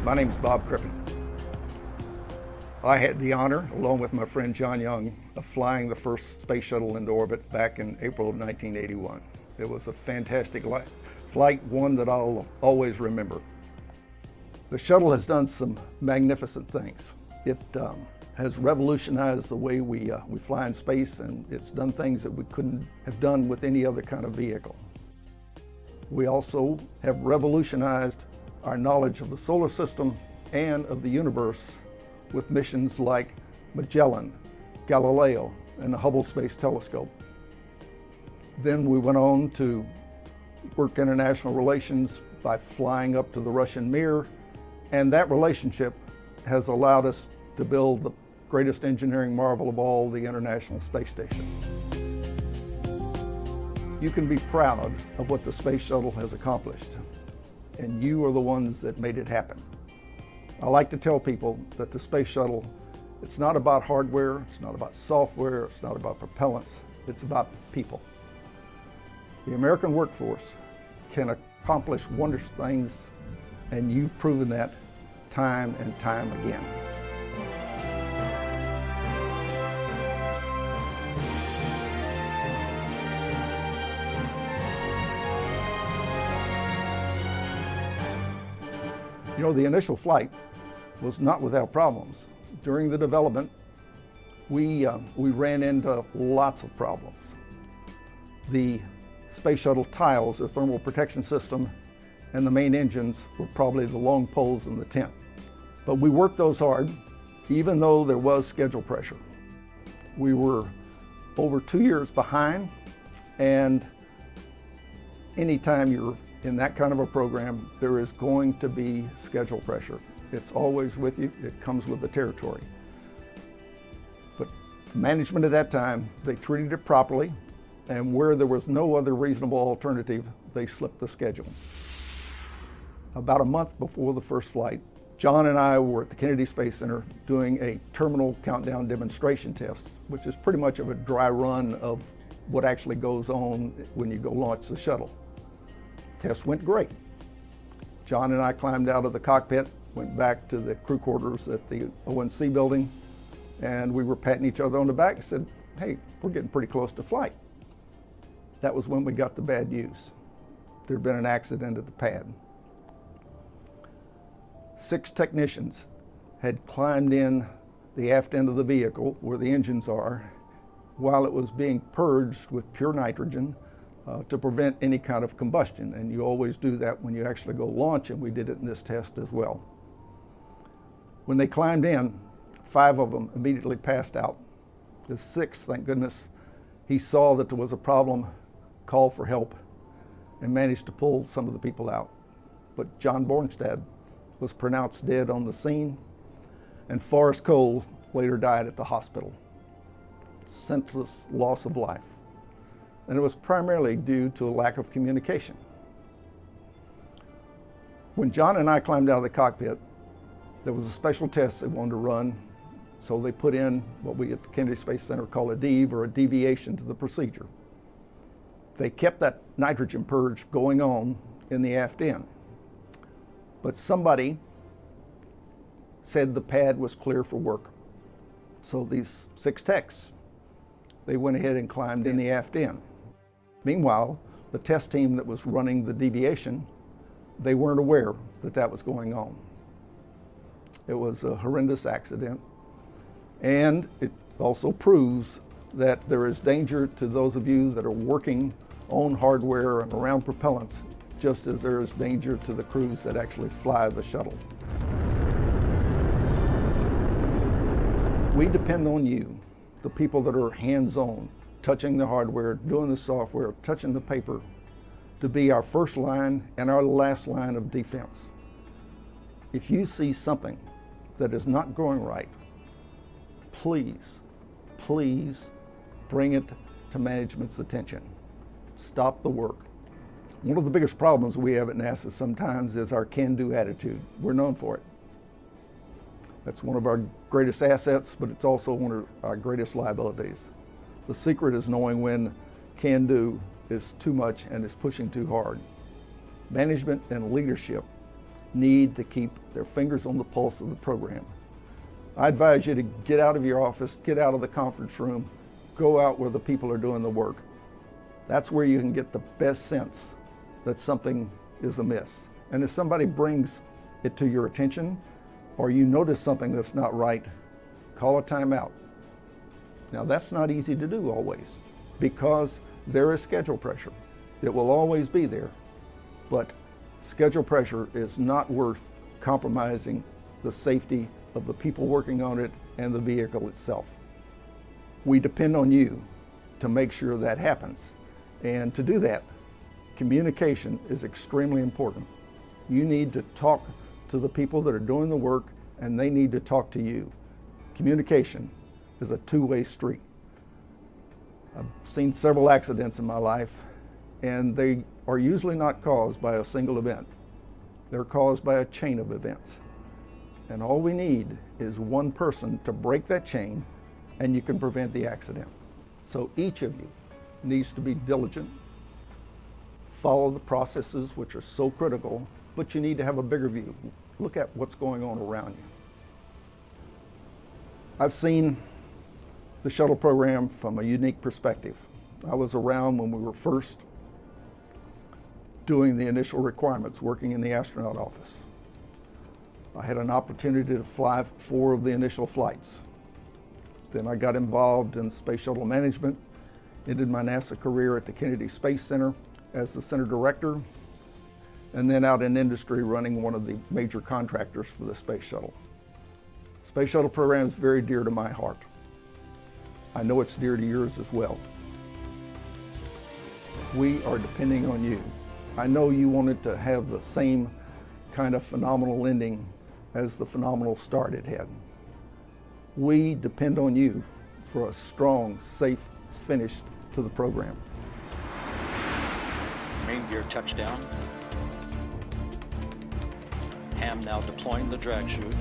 My name is Bob Crippen. I had the honor, along with my friend John Young, of flying the first space shuttle into orbit back in April of 1981. It was a fantastic flight, one that I'll always remember. The shuttle has done some magnificent things. It has revolutionized the way we fly in space, and it's done things that we couldn't have done with any other kind of vehicle. We also have revolutionized our knowledge of the solar system and of the universe with missions like Magellan, Galileo, and the Hubble Space Telescope. Then we went on to work international relations by flying up to the Russian Mir, and that relationship has allowed us to build the greatest engineering marvel of all, the International Space Station. You can be proud of what the Space Shuttle has accomplished, and you are the ones that made it happen. I like to tell people that the Space Shuttle, it's not about hardware, it's not about software, it's not about propellants, it's about people. The American workforce can accomplish wondrous things, and you've proven that time and time again. You know, the initial flight was not without problems. During the development, we ran into lots of problems. The Space Shuttle tiles, the thermal protection system, and the main engines were probably the long poles in the tent. But we worked those hard, even though there was schedule pressure. We were over 2 years behind, and anytime you're in that kind of a program, there is going to be schedule pressure. It's always with you, it comes with the territory. But management at that time, they treated it properly, and where there was no other reasonable alternative, they slipped the schedule. About a month before the first flight, John and I were at the Kennedy Space Center doing a terminal countdown demonstration test, which is pretty much of a dry run of what actually goes on when you go launch the shuttle. Test went great. John and I climbed out of the cockpit, went back to the crew quarters at the ONC building, and we were patting each other on the back and said, hey, we're getting pretty close to flight. That was when we got the bad news. There'd been an accident at the pad. 6 technicians had climbed in the aft end of the vehicle where the engines are while it was being purged with pure nitrogen to prevent any kind of combustion. And you always do that when you actually go launch, and we did it in this test as well. When they climbed in, 5 of them immediately passed out. The 6th, thank goodness, he saw that there was a problem, called for help, and managed to pull some of the people out. But John Bornstad was pronounced dead on the scene, and Forrest Cole later died at the hospital. Senseless loss of life. And it was primarily due to a lack of communication. When John and I climbed out of the cockpit, there was a special test they wanted to run, so they put in what we at the Kennedy Space Center call a DEVE, or a deviation to the procedure. They kept that nitrogen purge going on in the aft end, but somebody said the pad was clear for work. So these 6 techs, they went ahead and climbed in the aft end. Meanwhile, the test team that was running the deviation, they weren't aware that that was going on. It was a horrendous accident, and it also proves that there is danger to those of you that are working on hardware and around propellants, just as there is danger to the crews that actually fly the shuttle. We depend on you, the people that are hands-on, touching the hardware, doing the software, touching the paper, to be our first line and our last line of defense. If you see something that is not going right, please, please bring it to management's attention. Stop the work. One of the biggest problems we have at NASA sometimes is our can-do attitude. We're known for it. That's one of our greatest assets, but it's also one of our greatest liabilities. The secret is knowing when can-do is too much and is pushing too hard. Management and leadership need to keep their fingers on the pulse of the program. I advise you to get out of your office, get out of the conference room, go out where the people are doing the work. That's where you can get the best sense that something is amiss. And if somebody brings it to your attention, or you notice something that's not right, call a timeout. Now that's not easy to do always, because there is schedule pressure. It will always be there, but schedule pressure is not worth compromising the safety of the people working on it and the vehicle itself. We depend on you to make sure that happens. And to do that, communication is extremely important. You need to talk to the people that are doing the work, and they need to talk to you. Communication is a two-way street. I've seen several accidents in my life, and they are usually not caused by a single event. They're caused by a chain of events. And all we need is one person to break that chain, and you can prevent the accident. So each of you needs to be diligent, follow the processes which are so critical, but you need to have a bigger view. Look at what's going on around you. I've seen the shuttle program from a unique perspective. I was around when we were first doing the initial requirements, working in the astronaut office. I had an opportunity to fly 4 of the initial flights. Then I got involved in space shuttle management, ended my NASA career at the Kennedy Space Center as the center director, and then out in industry running one of the major contractors for the space shuttle. Space Shuttle Program is very dear to my heart. I know it's dear to yours as well. We are depending on you. I know you wanted to have the same kind of phenomenal ending as the phenomenal start it had. We depend on you for a strong, safe finish to the program. Main gear touchdown. Ham now deploying the drag chute.